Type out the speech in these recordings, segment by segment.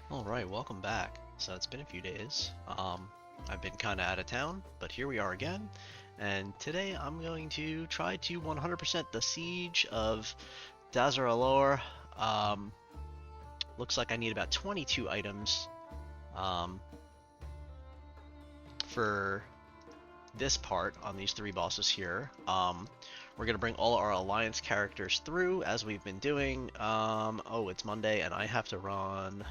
Alright, welcome back. So it's been a few days. I've been kinda out of town, but here we are again. And today I'm going to try to 100% the Siege of Dazar'alor. Um, Looks like I need about 22 items um, for this part on these three bosses here. We're gonna bring all our alliance characters through as we've been doing. Oh, it's Monday and I have to run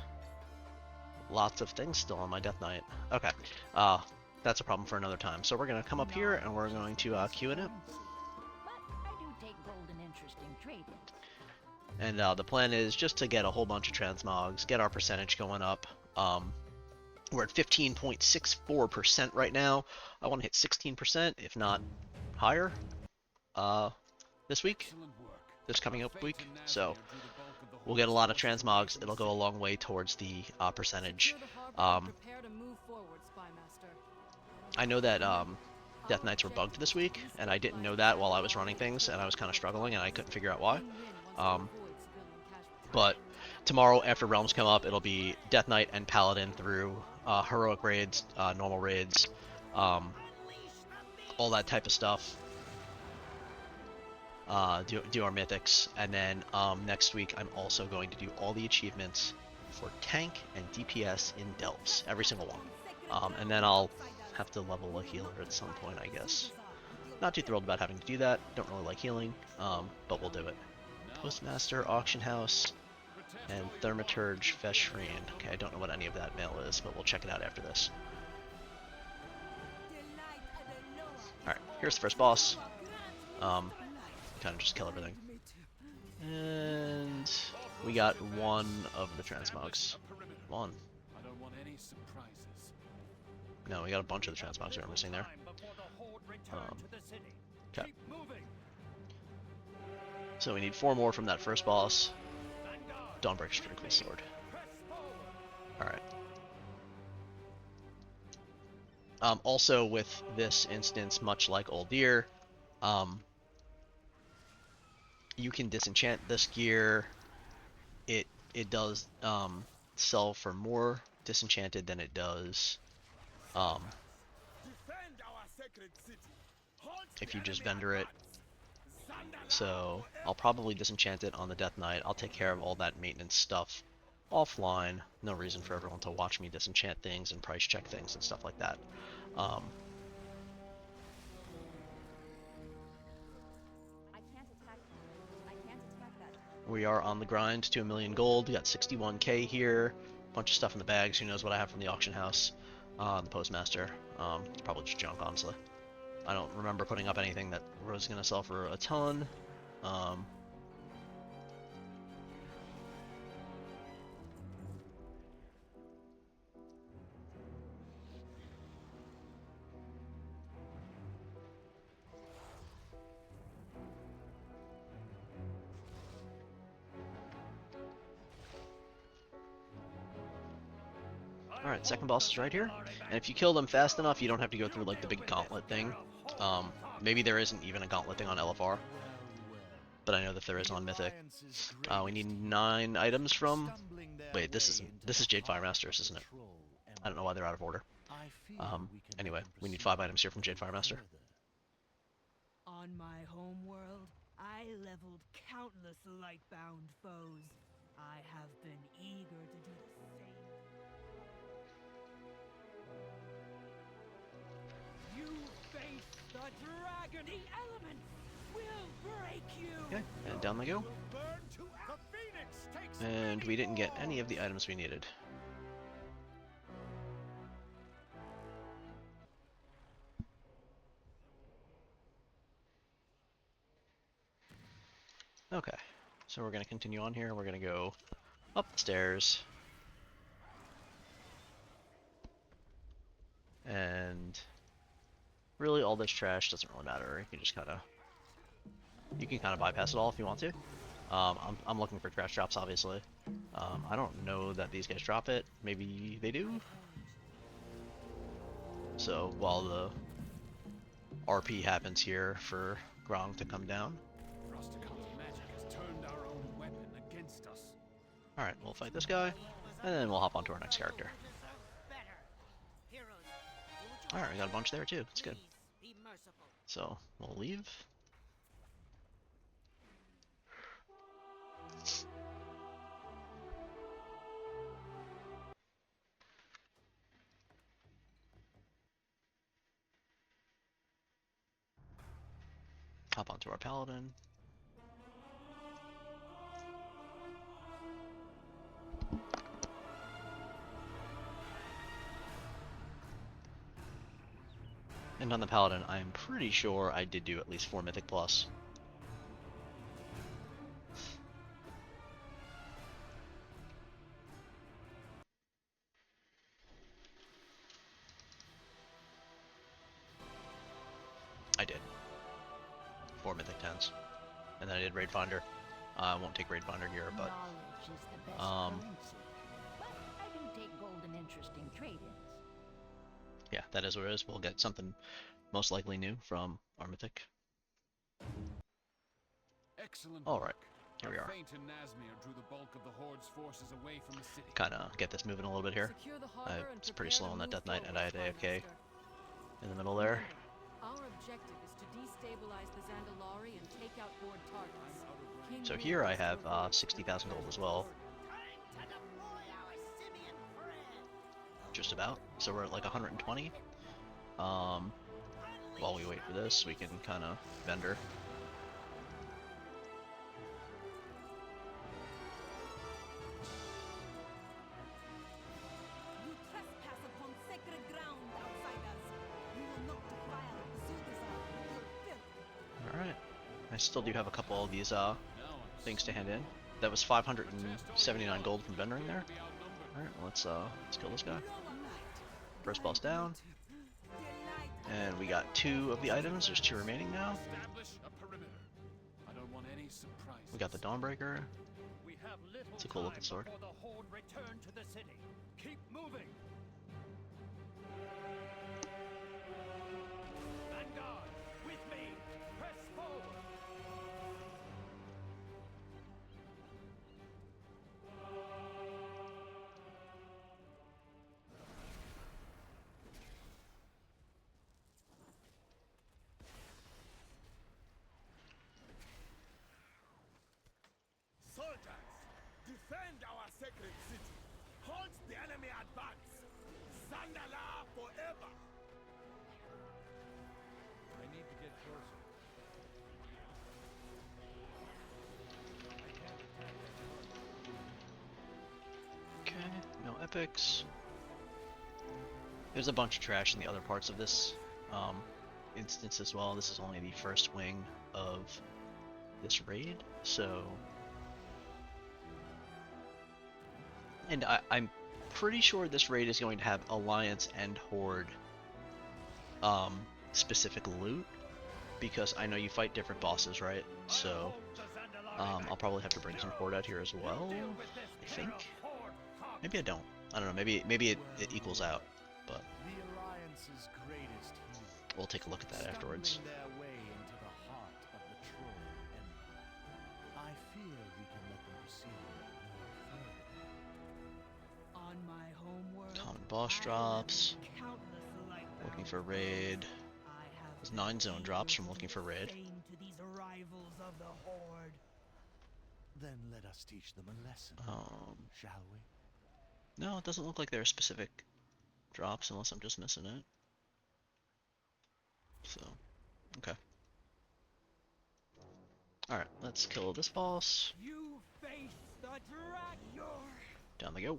lots of things still on my Death Knight. Okay, uh, that's a problem for another time. So we're gonna come up here and we're going to queue it up. And the plan is just to get a whole bunch of transmogs, get our percentage going up. We're at 15.64% right now. I want to hit 16%, if not higher, this week, this coming up week. So we'll get a lot of transmogs. It'll go a long way towards the percentage. I know that Death Knights were bugged this week, and I didn't know that while I was running things, and I was kind of struggling, and I couldn't figure out why. But tomorrow, after Realms come up, it'll be Death Knight and Paladin through heroic raids, normal raids, all that type of stuff. Do our mythics, and then next week I'm also going to do all the achievements for tank and DPS in Delves, every single one. And then I'll have to level a healer at some point, I guess. Not too thrilled about having to do that. Don't really like healing, but we'll do it. Postmaster, Auction House, and Thaumaturge Veshrian. Okay, I don't know what any of that mail is, but we'll check it out after this. Alright, here's the first boss. Kind of just kill everything. And we got one of the transmogs. One. No, we got a bunch of the transmogs we're missing there. Okay. So we need 4 more from that first boss. Dawnbreaker Strictly Sword. Alright. Also with this instance, much like Old Deer, you can disenchant this gear. It does sell for more disenchanted than it does if you just vendor it. So I'll probably disenchant it on the Death Knight. I'll take care of all that maintenance stuff offline. No reason for everyone to watch me disenchant things and price check things and stuff like that. We are on the grind to 1,000,000 gold. We got 61k here. Bunch of stuff in the bags. Who knows what I have from the auction house? The postmaster. It's probably just junk, honestly. I don't remember putting up anything that was going to sell for a ton. Alright, second boss is right here. And if you kill them fast enough, you don't have to go through like the big gauntlet thing. Maybe there isn't even a gauntlet thing on LFR. But I know that there is on Mythic. We need 9 items from... Wait, this is Jade Firemasters, isn't it? I don't know why they're out of order. Anyway, we need 5 items here from Jade Firemaster. On my home world, I leveled countless light-bound foes. I have been eager to do the same. You face the dragon! The elements will break you! Okay, and down they go. And we didn't get any of the items we needed. Okay, so we're going to continue on here. We're going to go up the stairs. And really all this trash doesn't really matter. You can just kind of bypass it all if you want to. I'm looking for trash drops, obviously. I don't know that these guys drop it. Maybe they do. So while the RP happens here for Grong to come down. Alright, we'll fight this guy, and then we'll hop on to our next character. Alright, we got a bunch there too. That's good. So, we'll leave. Hop onto our paladin. And on the paladin, I'm pretty sure I did do at least 4 mythic plus. I did. 4 mythic 10s. And then I did Raid Finder. I won't take Raid Finder gear, but I do take gold and interesting trade-ins. yeah, that is what it is. We'll get something most likely new from our mythic. Excellent. Alright, here we are. Kinda get this moving a little bit here. I was pretty slow on that Death Knight, and I had AFK in the middle there. Our objective is to destabilize the Zandalari and take out board targets. So here I have 60,000 gold as well. Just about. So we're at like 120. While we wait for this, we can kind of vendor. You trespass upon sacred ground, outsiders. You will not defile Zudazar with your filth. Alright. I still do have a couple of these things to hand in. That was 579 gold from vendoring there. Alright, let's kill this guy. First boss down. And we got 2 of the items. There's 2 remaining now. We got the Dawnbreaker. It's a cool looking sword. Keep moving. Vanguard, with me. Press forward. Soldiers, defend our sacred city. Halt the enemy advance. Zandala forever. I need to get closer. Okay, no epics. There's a bunch of trash in the other parts of this instance as well. This is only the first wing of this raid, so... And I'm pretty sure this raid is going to have Alliance and Horde specific loot, because I know you fight different bosses, right? So I'll probably have to bring some Horde out here as well, I think. Maybe I don't. I don't know. Maybe it equals out, but The Alliance's greatest hero. we'll take a look at that afterwards. Stumbling their way into the heart of the Troll Empire. I fear we can let them proceed no further. On my homeworld, Common boss drops. Looking for raid. There's 9 zone drops from looking for raid. To these arrivals of the Horde. Then let us teach them a lesson, shall we? No, it doesn't look like there are specific drops unless I'm just missing it. So, okay. Alright, let's kill this boss. You face the dragon. Down they go.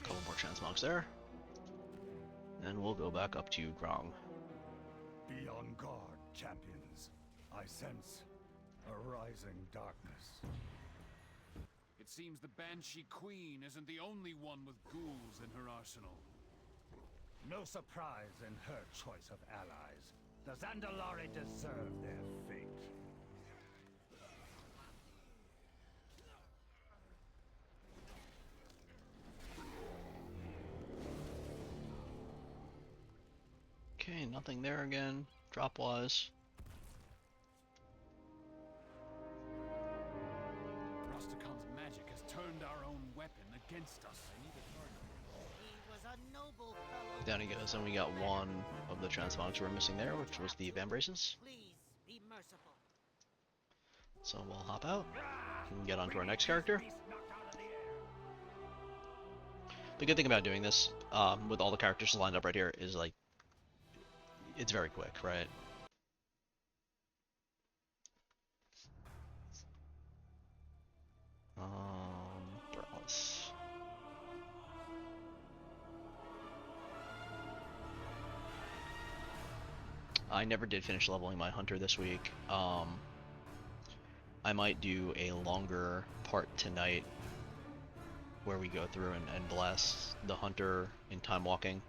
Couple more transmogs there. And we'll go back up to Grong. Be on guard, champions. I sense a rising darkness. It seems the Banshee Queen isn't the only one with ghouls in her arsenal. No surprise in her choice of allies. The Zandalari deserve their fate. Okay, nothing there again, drop-wise. Rostacon's magic has turned our own weapon against us. He was a noble fellow. Down he goes, and we got one of the transmogs we're missing there, which was the Vambraces. Please be merciful. So we'll hop out and get on to our next character. The good thing about doing this, with all the characters lined up right here, is like, it's very quick, right? Brawls. I never did finish leveling my hunter this week. I might do a longer part tonight where we go through and bless the hunter in time walking.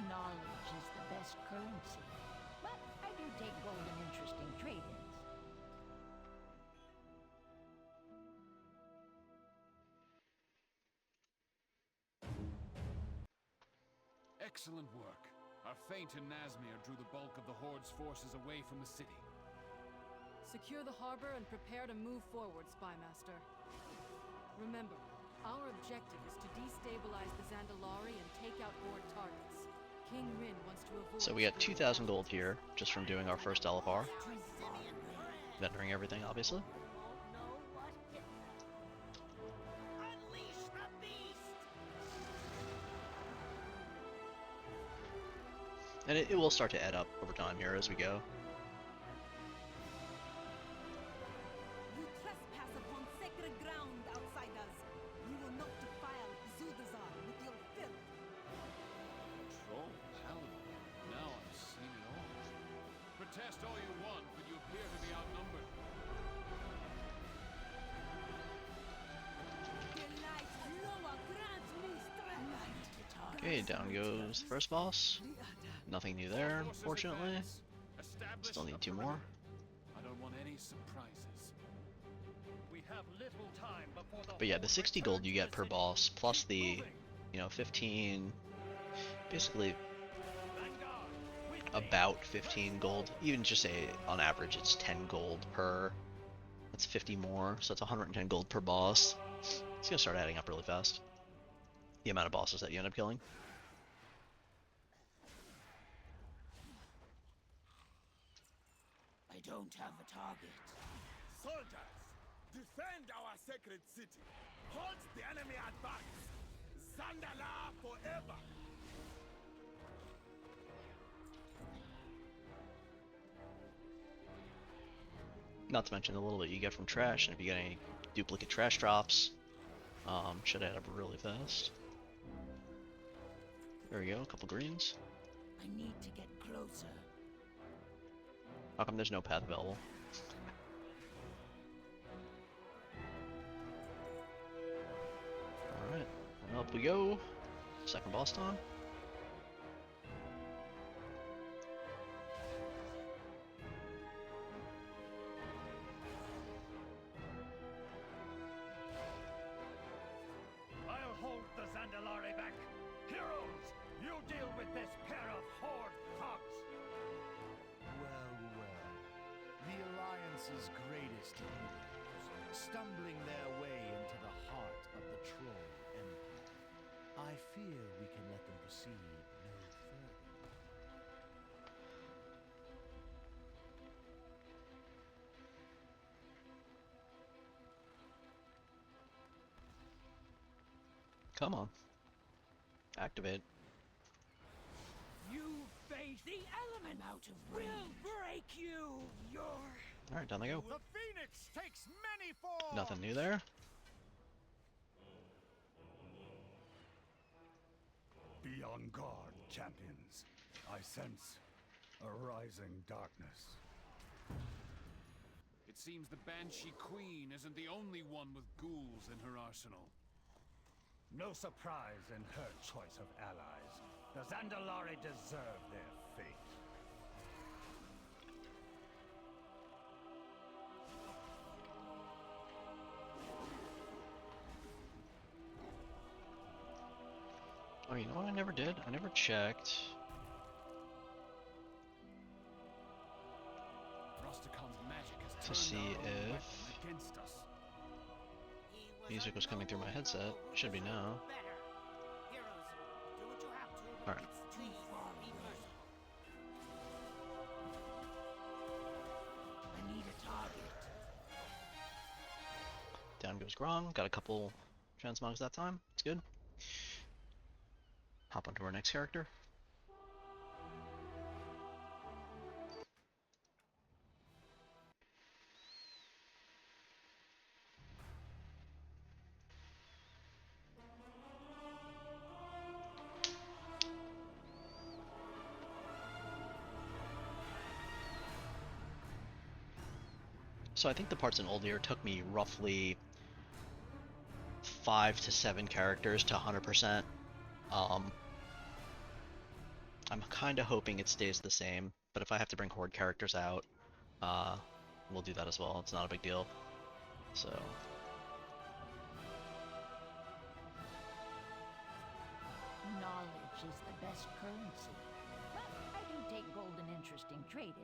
Knowledge is the best currency. But I do take gold in interesting trade-ins. Excellent work. Our feint in Nazmir drew the bulk of the Horde's forces away from the city. Secure the harbor and prepare to move forward, Spymaster. Remember, our objective is to destabilize the Zandalari and take out Horde targets. King Rin wants to avoid... So we got 2,000 gold here, just from doing our first LFR. Vendoring everything, obviously. Unleash the beast! And it will start to add up over time here as we go. You trespass upon sacred ground, outsiders. You will not defile Dazar'alor with your filth. Troll, paladin. Now I've seen it all. Protest all you want, but you appear to be outnumbered. Your light lower grant me strength. Okay, down goes the first boss. Nothing new there, unfortunately. Still need 2 more. I don't want any surprises. We have little time before the But yeah, the 60 gold you get per boss, plus the, 15, basically about 15 gold. Even just say, on average, it's 10 gold per. That's 50 more, so that's 110 gold per boss. It's gonna start adding up really fast. The amount of bosses that you end up killing. I don't have a target. Soldiers, defend our sacred city. Halt the enemy at back. Zandal'ar forever. Not to mention the little bit you get from trash, and if you get any duplicate trash drops, should add up really fast. There we go, a couple greens. I need to get closer. How come there's no path available? Alright, up we go. Second boss time. I'll hold the Zandalari back. Heroes, you deal with this pair of Horde thugs. Well, well. The Alliance's greatest heroes, stumbling their way into the heart of the Troll Empire. I fear we can let them proceed no further. Come on. Activate. You face the element. I'm out of We'll range. break you. Your Alright, down they go. The Phoenix takes many forms. Nothing new there. Be on guard, champions. I sense a rising darkness. It seems the Banshee Queen isn't the only one with ghouls in her arsenal. No surprise in her choice of allies. The Zandalari deserve their fate. Oh, you know what I never did? I never checked. Rostacon's magic has To turned see our own if weapon against us. He was music a was coming through my noble headset. fellow who Should be deserved now. better. Heroes, do what you have to. Alright. Please be merciful. I need a target. Down goes Grong. Got a couple transmogs that time. It's good. Hop onto our next character. So I think the parts in Oldir took me roughly 5 to 7 characters to 100%. I'm kind of hoping it stays the same, but if I have to bring Horde characters out, we'll do that as well. It's not a big deal. So Knowledge is the best currency. But I do take gold and interesting trade-ins.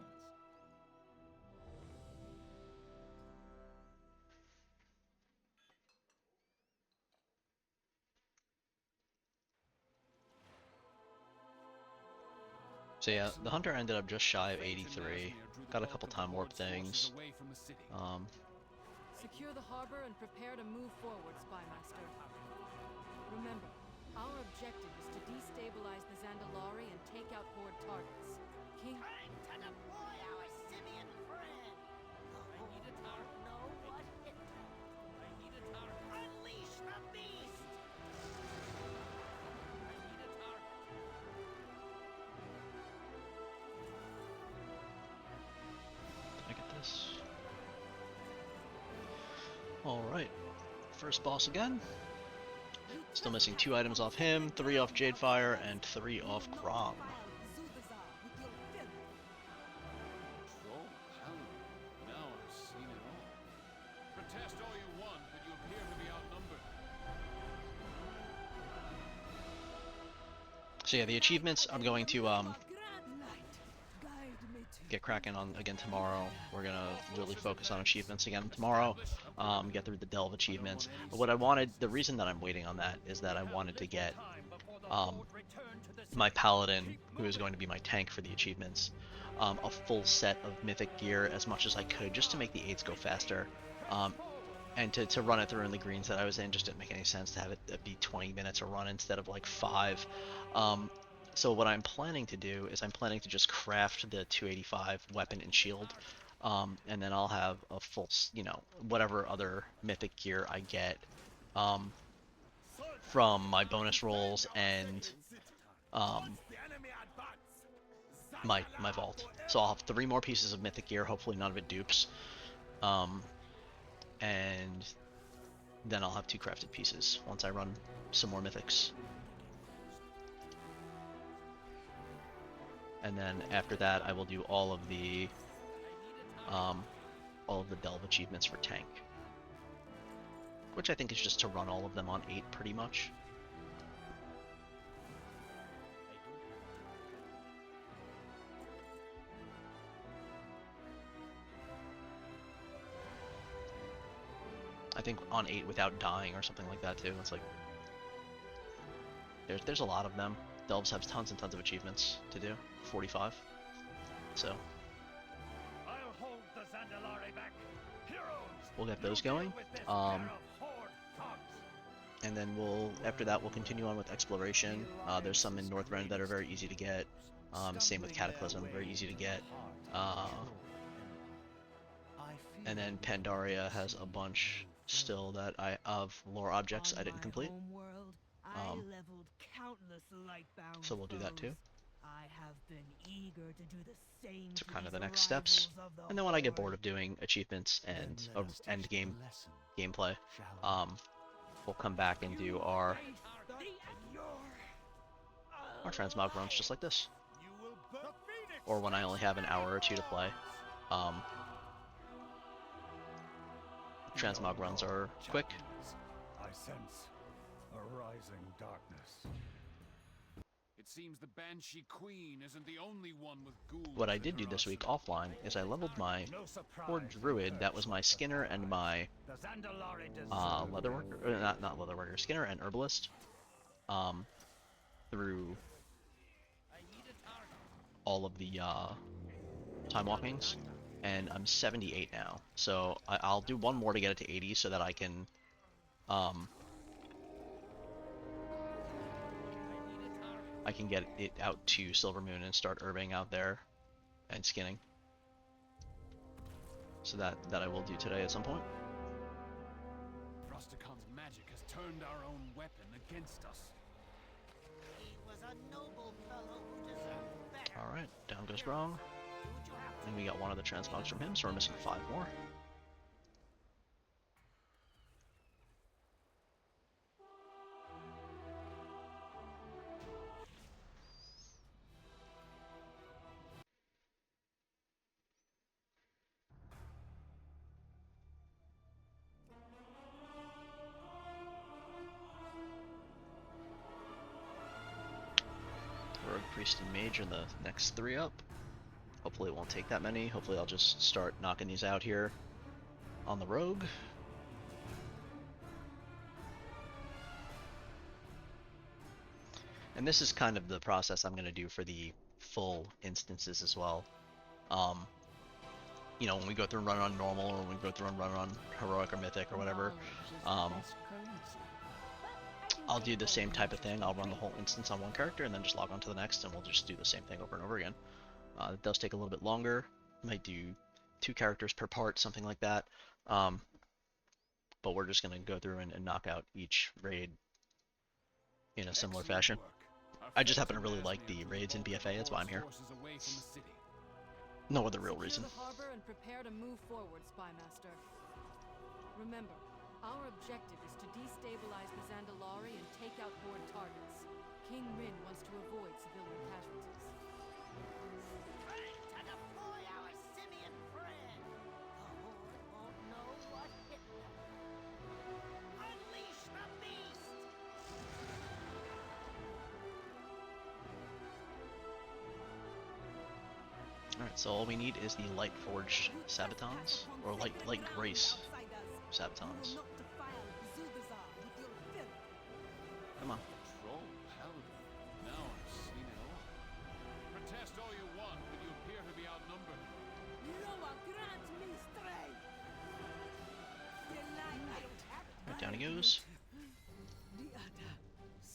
So yeah, the Hunter ended up just shy of 83. Got a couple time warp things. Secure the harbor and prepare to move forward, Spymaster. Remember, our objective is to destabilize the Zandalari and take out Horde targets. King... Time to deploy our simian friend. I need a tower. Know what hit them. I need a tower. Unleash the beast. I need a tower. Can I get this? Alright. First boss again. Still missing 2 items off him, 3 off Jadefire, and 3 off Grom. Troll Paladin. Now I've seen it all. Protest all you want, but you appear to be outnumbered. So yeah, the achievements I'm going to get cracking on again tomorrow. We're gonna really focus on achievements again tomorrow. Get through the Delve achievements. What I wanted, the reason that I'm waiting on that is that I wanted to get my Paladin, who is going to be my tank for the achievements, a full set of mythic gear as much as I could, just to make the aids go faster. And to run it through in the greens that I was in just didn't make any sense to have it be 20 minutes a run instead of like 5. So what I'm planning to do is I'm planning to just craft the 285 weapon and shield, and then I'll have a full, whatever other mythic gear I get from my bonus rolls and my vault. So I'll have 3 more pieces of mythic gear. Hopefully none of it dupes, and then I'll have 2 crafted pieces once I run some more mythics. And then after that, I will do all of the Delve achievements for tank, which I think is just to run all of them on 8 pretty much. I think on 8 without dying or something like that too. It's like there's a lot of them. Delves have tons and tons of achievements to do. 45. So I'll hold the Zandalari back. Heroes, we'll get those going. And then after that we'll continue on with exploration. There's some in Northrend that are very easy to get. Same with Cataclysm, very easy to get. And then Pandaria has a bunch still that of lore objects I didn't complete. So we'll do that too. So kind of the next steps. And then when I get bored of doing achievements and end game gameplay, we'll come back and do our transmog runs just like this. Or when I only have an hour or 2 to play. Transmog runs are quick. I sense a rising darkness. seems the Banshee Queen isn't the only one with ghouls. What I in did her do this week arsenal. offline is I leveled my No surprise. Horde Druid. That was my Skinner and my The Zandalari deserve Leatherworker, not Leatherworker, Skinner and Herbalist, through all of the time walkings, and I'm 78 now. So I'll do one more to get it to 80 so that I can get it out to Silvermoon and start herbing out there and skinning. So that I will do today at some point. Rostakon's magic has turned our own weapon against us. He was a noble fellow who deserved better. Alright, down goes Grong. Who'd you have to And we got one of the transmogs from him, so we're missing 5 more. Rogue, Priest, and Mage are the next 3 up. Hopefully it won't take that many. Hopefully I'll just start knocking these out here on the Rogue. And this is kind of the process I'm going to do for the full instances as well. You know, when we go through and run on normal, or when we go through and run on heroic or mythic or whatever, I'll do the same type of thing. I'll run the whole instance on one character and then just log on to the next, and we'll just do the same thing over and over again. It does take a little bit longer. Might do 2 characters per part, something like that. But we're just going to go through and knock out each raid in a similar fashion. I just happen to really like the raids in BFA, that's why I'm here. No other real reason. Secure the harbor and prepare to move forward, Spymaster. Remember, our objective is to destabilize the Zandalari and take out Horde targets. King Rin wants to avoid civilian casualties. to deploy our simian friend? The Horde won't know what hit them. Unleash the beast! Alright, so all we need is the Light Forged Sabatons, or Light Grace Sabatons. Come on. Troll paladin. Now I've seen it all. Protest all you want, but you appear to be outnumbered. Right, down he goes.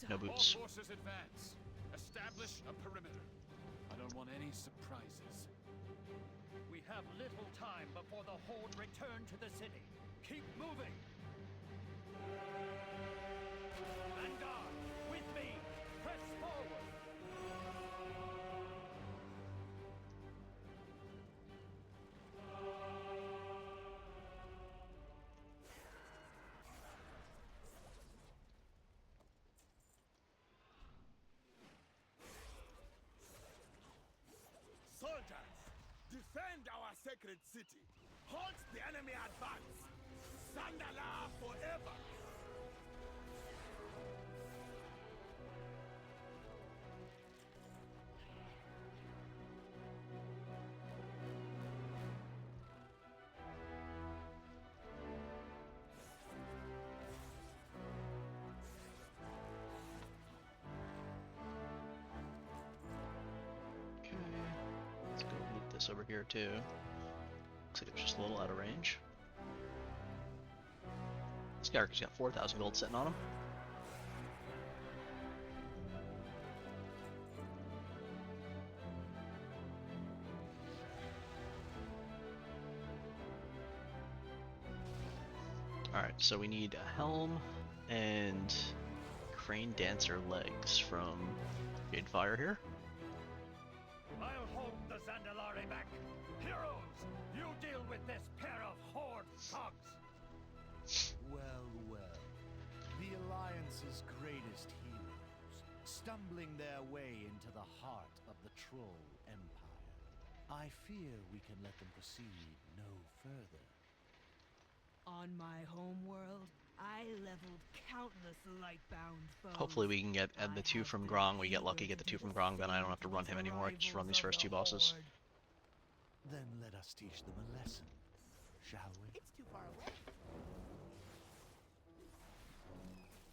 No boots. All forces advance. Establish a perimeter. I don't want any surprises. We have little time before the Horde return to the city. Keep moving. Vanguard, with me. Press forward. Soldiers, defend our sacred city. Halt the enemy advance. Zandal'ar forever. Okay. Let's go loot this over here too. Looks like it's just a little out of range. This character's got 4,000 gold sitting on him. Alright, so we need a helm and crane dancer legs from Jadefire here. I'll hold the Zandalari back. Heroes, you deal with this pair of Horde thugs. Well, well. The Alliance's greatest heroes, stumbling their way into the heart of the Troll Empire. I fear we can let them proceed no further. On my homeworld, I leveled countless lightbound foes. Hopefully we can get the 2 from Grong. We get lucky, get the 2 from Grong, then I don't have to run him anymore. I can just run these first 2 bosses. Then let us teach them a lesson, shall we? It's too far away.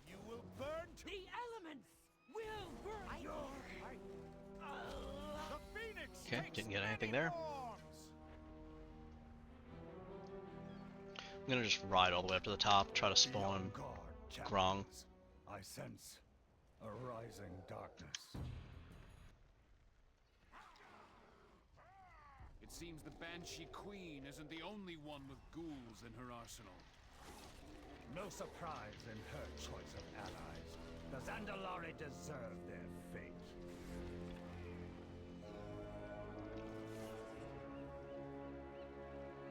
You will burn to The elements will burn your the phoenix. Okay, takes didn't get anything many there. forms. I'm gonna just ride all the way up to the top, try to Be spawn on guard, Grong. champions. I sense a rising darkness. It seems the Banshee Queen isn't the only one with ghouls in her arsenal. No surprise in her choice of allies. The Zandalari deserve their fate.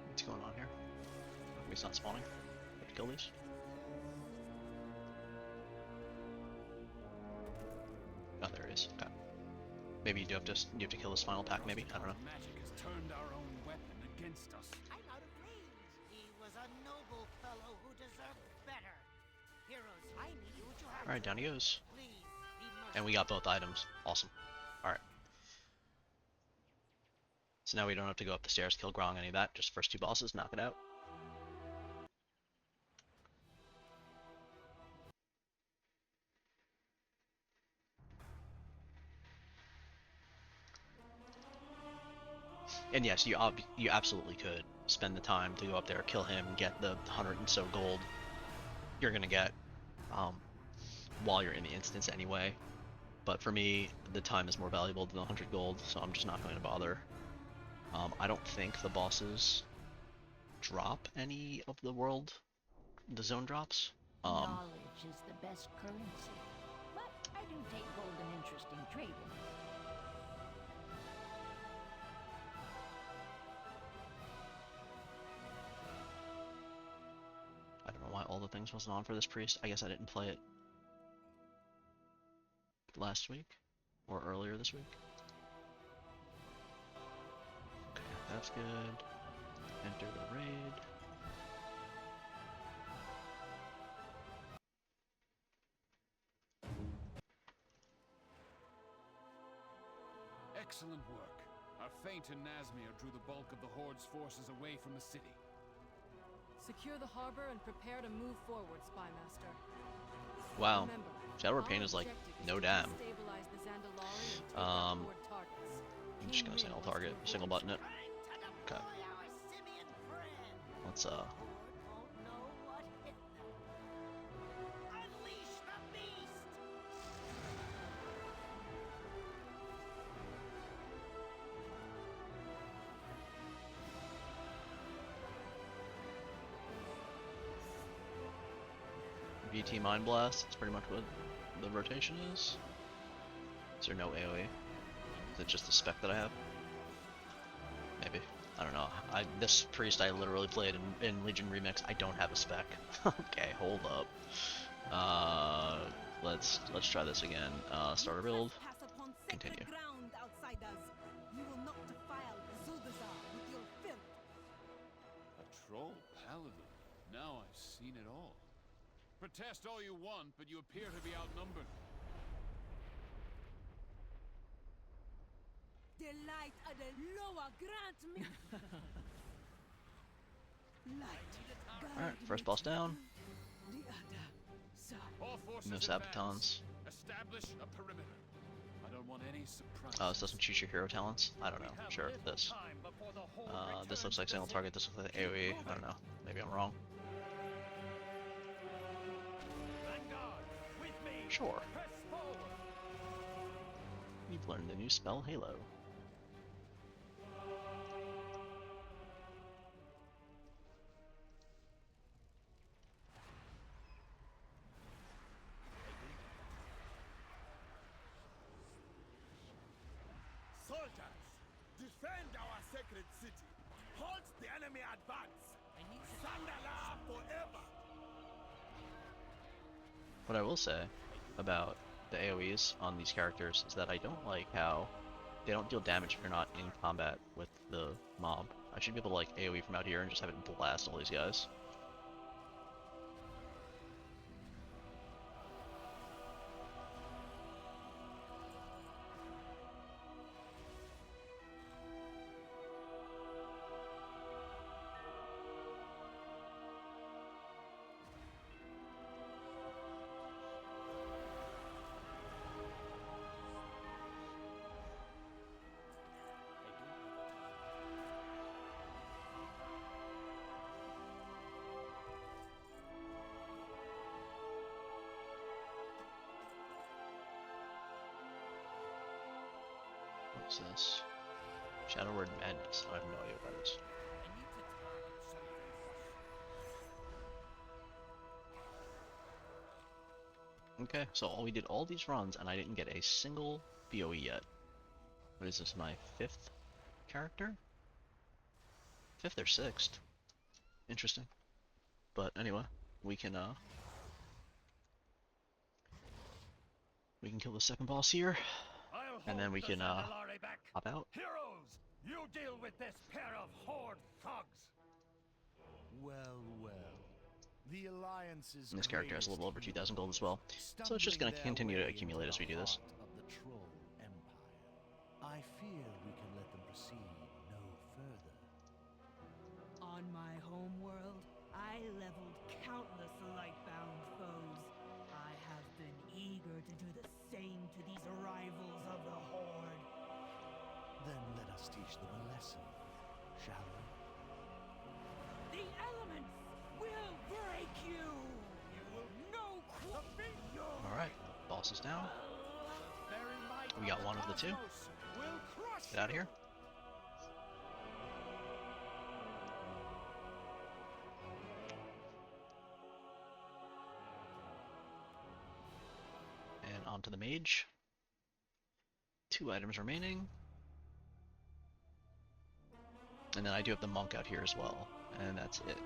What's going on here? He's not spawning. Have to kill these. Oh, there he is. Okay. Maybe you have to kill this final pack. Maybe, I don't know. Magic has turned our own weapon against us. I'm out of range. He was a noble fellow who deserved better. Heroes, I need you what you have. All right, down he goes. Please, be And we got both items. Awesome. All right. So now we don't have to go up the stairs, kill Grong, any of that. Just first 2 bosses, knock it out. And yes, you absolutely could spend the time to go up there, kill him, get the 100 and so gold you're gonna get while you're in the instance anyway. But for me, the time is more valuable than the 100 gold, so I'm just not going to bother. I don't think the bosses drop any of the zone drops. Knowledge is the best currency. But I do take gold and interest in trading. I don't know why all the things wasn't on for this priest. I guess I didn't play it last week or earlier this week. Okay, that's good. Enter the raid. Excellent work. Our feint in Nazmir drew the bulk of the Horde's forces away from the city. Secure the harbor and prepare to move forward, Spymaster. Wow. Remember, Shadow our Pain is like objective no to damn. destabilize the Zandalari and take out Horde targets. I'm just gonna single target, single button it. trying to Okay. deploy our simian friend. Let's Horde won't know what hit them. Unleash the beast! VT Mind Blast. That's pretty much what the rotation is. Is there no AoE? Is it just the spec that I have? Maybe. I don't know. This priest I literally played in Legion Remix. I don't have a spec. Okay, hold up. Let's try this again. Starter build. Continue. You will not defile Zuldazar with your filth. A troll paladin. Now I've seen it all. Protest all you want, but you appear to be outnumbered. The light of the lower grant me. Light. Alright, first boss down. The other side. All forces No advance. Sabatons. Establish a perimeter. I don't want any surprises. Oh, this doesn't choose your hero talents? I don't know. Sure, this. This looks like single target, this looks like AoE. I don't know. Maybe I'm wrong. Sure. You've learned the new spell, Halo. Soldiers, defend our sacred city. Halt the enemy advance. Zandalar forever. What I will say about the AoEs on these characters is that I don't like how they don't deal damage if you're not in combat with the mob. I should be able to like AoE from out here and just have it blast all these guys. What's this? Shadow Word Madness. I have no idea what that is. Okay, so we did all these runs and I didn't get a single BOE yet. What is this, my 5th character? 5th or 6th? Interesting. But anyway, we can kill the second boss here, and then we can hop out. Heroes, you deal with this pair of horde thugs. Well, well. The Alliance's And this character has a little over 2,000 gold as well, so it's just stumbling going to their continue to way accumulate into as we the do this. heart of the Troll Empire. I fear we can let them proceed no further. On my homeworld, I leveled countless lightbound foes. I have been eager to do the same to these arrivals of the Horde. Then let us teach them a lesson, shall we? The elements will break you! You will know Alright, boss is down. We got one of the two. Get out of here. And on to the mage. 2 items remaining. And then I do have the monk out here as well. And that's it.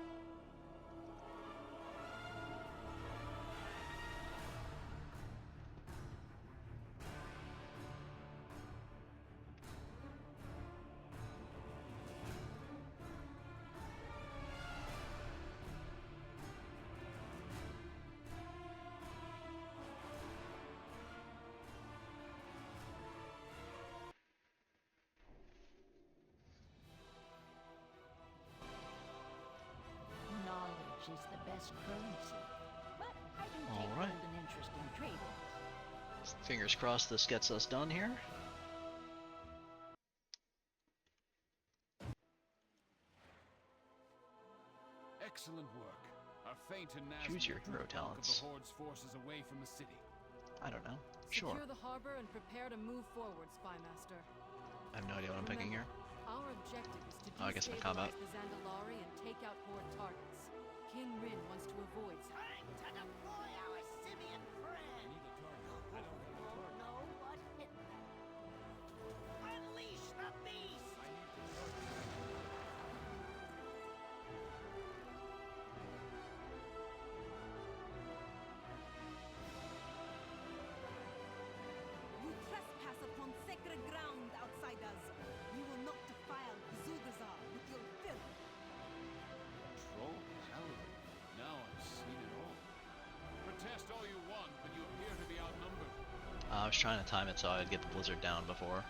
Knowledge is the best currency. But I do take All right. golden interest in trading. Fingers crossed this gets us done here. Excellent work. Our feint and Choose your hero the talents. Horde's forces away from the city. I don't know. Sure. Secure the harbor and prepare to move forward, Spymaster. I have no idea what I'm picking here. Our objective is to Oh, I guess my combat. destabilize the Zandalari and take out Horde targets. King Rin wants to avoid Time to deploy our simian friend. I don't know what hit them. Unleash the beast! You trespass upon sacred ground, outsiders. You will not defile Zul'Gazar with your filth. Troll paladin. Now I've seen it all. Protest all you want, but you appear to be outnumbered. I was trying to time it so I'd get the blizzard down before.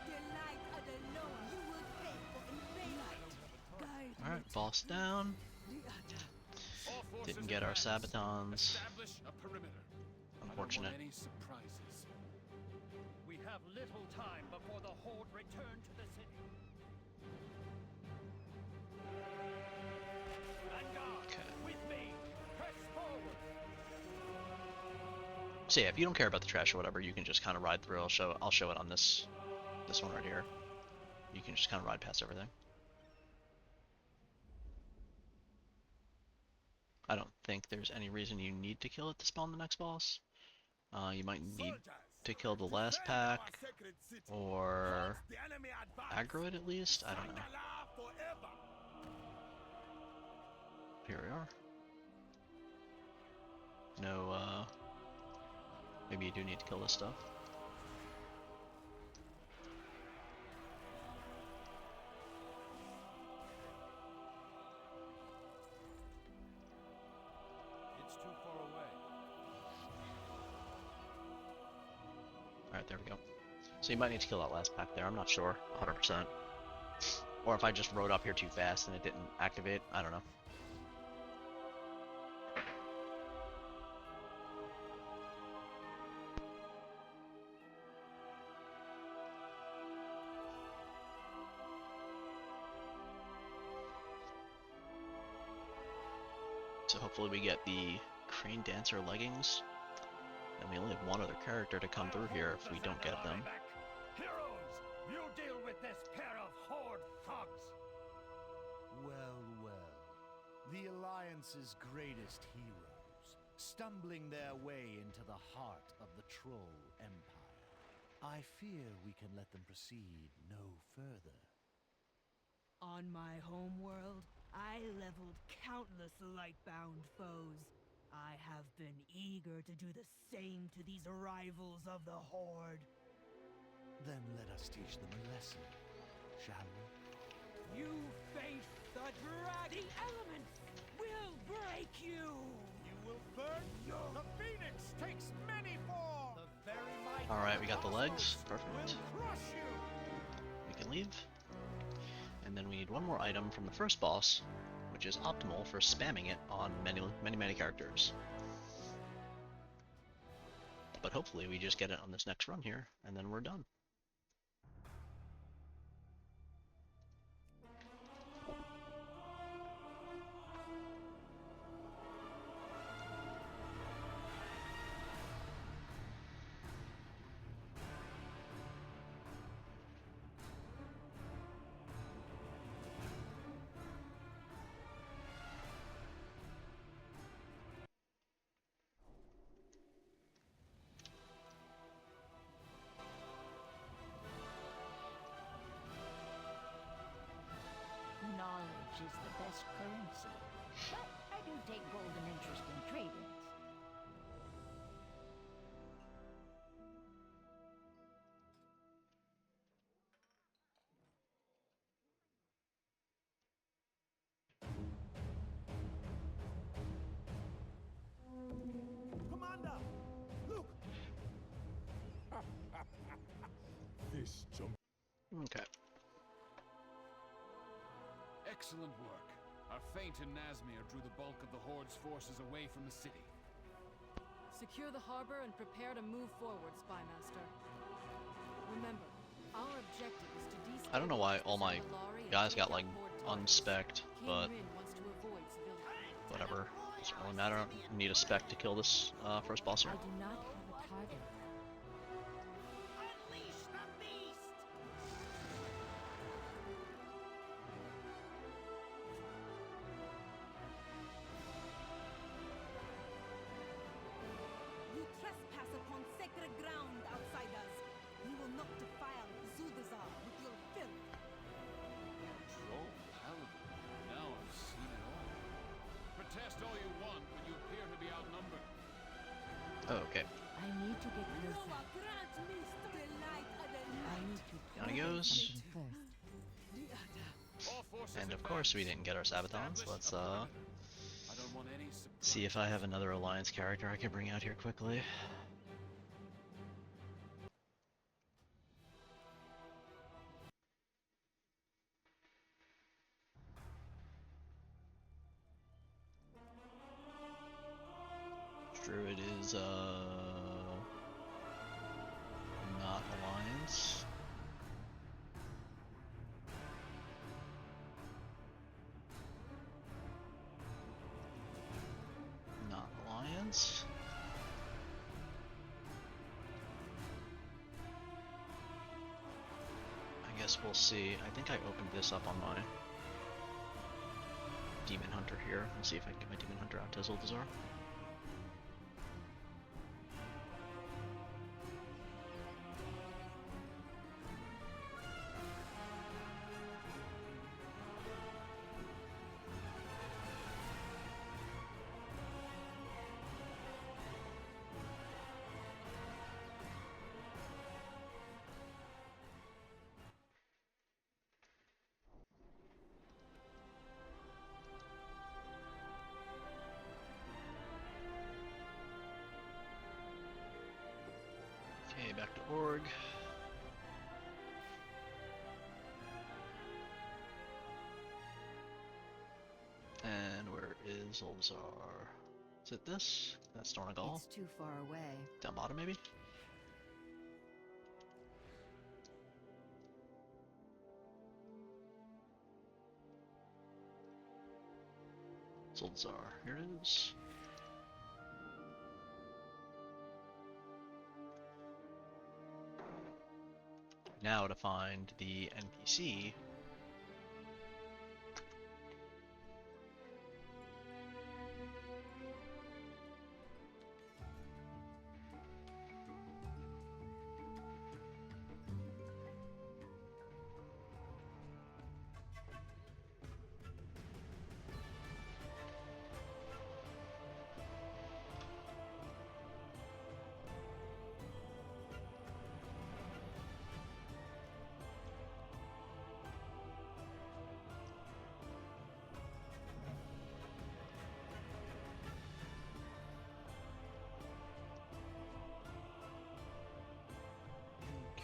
Delight of the Lord, you will pay for invading. Guide Alright, boss down. All forces Didn't get our advance. sabatons. Establish a perimeter. Unfortunate. I don't want any surprises. We have little time before the Horde return to the city. Vanguard, Okay. with me. Press forward. So yeah, if you don't care about the trash or whatever, you can just kind of ride through. I'll show it on this one right here. You can just kind of ride past everything. I don't think there's any reason you need to kill it to spawn the next boss. You might need to kill the last pack or aggro it at least. I don't know. Here we are. No, maybe you do need to kill this stuff. It's too far away. Alright, there we go. So you might need to kill that last pack there, I'm not sure, 100%. Or if I just rode up here too fast and it didn't activate, I don't know. So hopefully we get the Crane Dancer leggings. And we only have one other character to come through here if we don't get them. Heroes, You deal with this pair of horde thugs! Well, well. The Alliance's greatest heroes, stumbling their way into the heart of the Troll Empire. I fear we can let them proceed no further. On my homeworld, I leveled countless lightbound foes. I have been eager to do the same to these rivals of the Horde. Then let us teach them a lesson, shall we? You face the drag. The elements will break you. You will burn. The Phoenix takes many forms. The very might. Alright, we got the legs. Perfect. Will crush you. We can leave. And then we need one more item from the first boss, which is optimal for spamming it on many characters. But hopefully we just get it on this next run here, and then we're done. Knowledge is the best currency. But I do take golden interest in trade-ins. Commander, look. This jump. Okay. Excellent work. Our feint in Nazmir drew the bulk of the Horde's forces away from the city. Secure the harbor and prepare to move forward, Spymaster. Remember, our objective is to destabilize I don't know why all my Dazar'alor and guys take got out like Horde targets. unspec'd, King but Rin wants to avoid civilians. whatever. Doesn't really matter. I don't need a spec to kill this first boss I here. do not have a target. Unleash the beast! You trespass upon sacred ground, outsiders. We will not defile Zuldazar with your filth. Troll Paladin. Now I've seen it all. Protest all you want, but you appear to be outnumbered. Oh, okay. I need to get closer. Noah, grant me the light of the I night. need to Down he try goes. something first. All forces And of advance. course we didn't get our Sabathons. Establish Let's a perimeter. I don't want any see if I have another Alliance character I can bring out here quickly. Druid is not Alliance. Not Alliance. I guess we'll see. I think I opened this up on my Demon Hunter here. Let's see if I can get my Demon Hunter out to Zuldazar. Okay, back to org. And where is Zuldazar? Is it this? That's Dornagal? It's too far away. Down bottom, maybe? Zuldazar, here it is. now to find the NPC.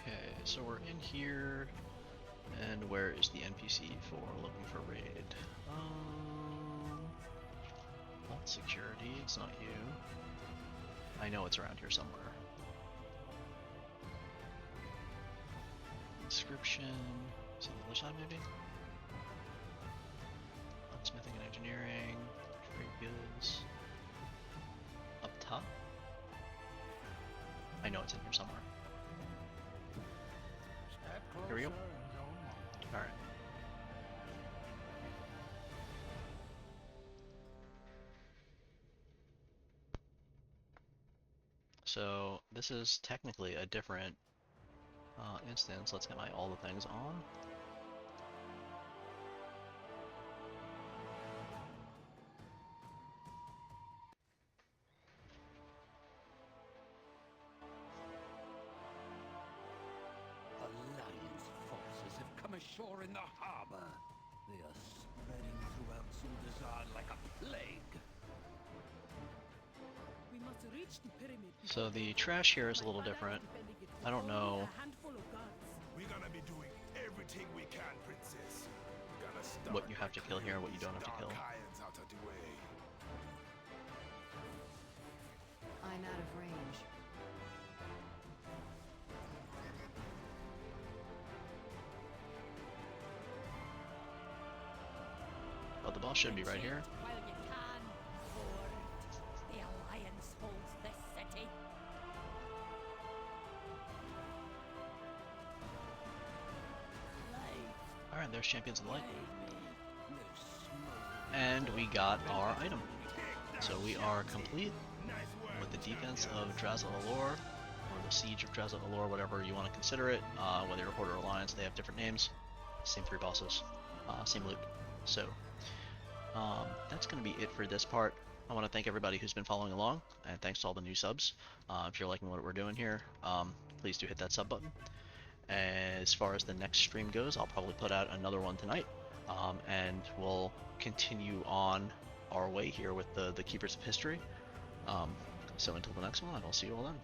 Okay, so we're in here, and where is the NPC for looking for raid? Vault security, it's not you. I know it's around here somewhere. Inscription, is it on the other side maybe? Smithing and engineering, trade goods. Up top? I know it's in here somewhere. Here we go. Alright. So this is technically a different instance. Let's get my all the things on. Alliance forces have come ashore in the harbor. They are spreading throughout Dazar'alor like a plague. We must reach the pyramid. So the trash here is a little different. I don't know. We're gonna be doing everything we can, princess. We're gonna start What you have to kill here, what you don't have to kill. Irons out of the way. I'm out of range. Well, the boss should be right here. While you can, Ford. The Alliance holds this city. Alright, there's Champions of Light. And we got our item. So we are complete with the defense of Dazar'alor, or the siege of Dazar'alor, whatever you want to consider it. Whether you're Horde or Alliance, they have different names. Same 3 bosses, same loot. So that's going to be it for this part. I want to thank everybody who's been following along, and thanks to all the new subs. If you're liking what we're doing here, please do hit that sub button. As far as the next stream goes, I'll probably put out another one tonight, and we'll continue on our way here with the Keepers of History. So until the next one, I'll see you all then.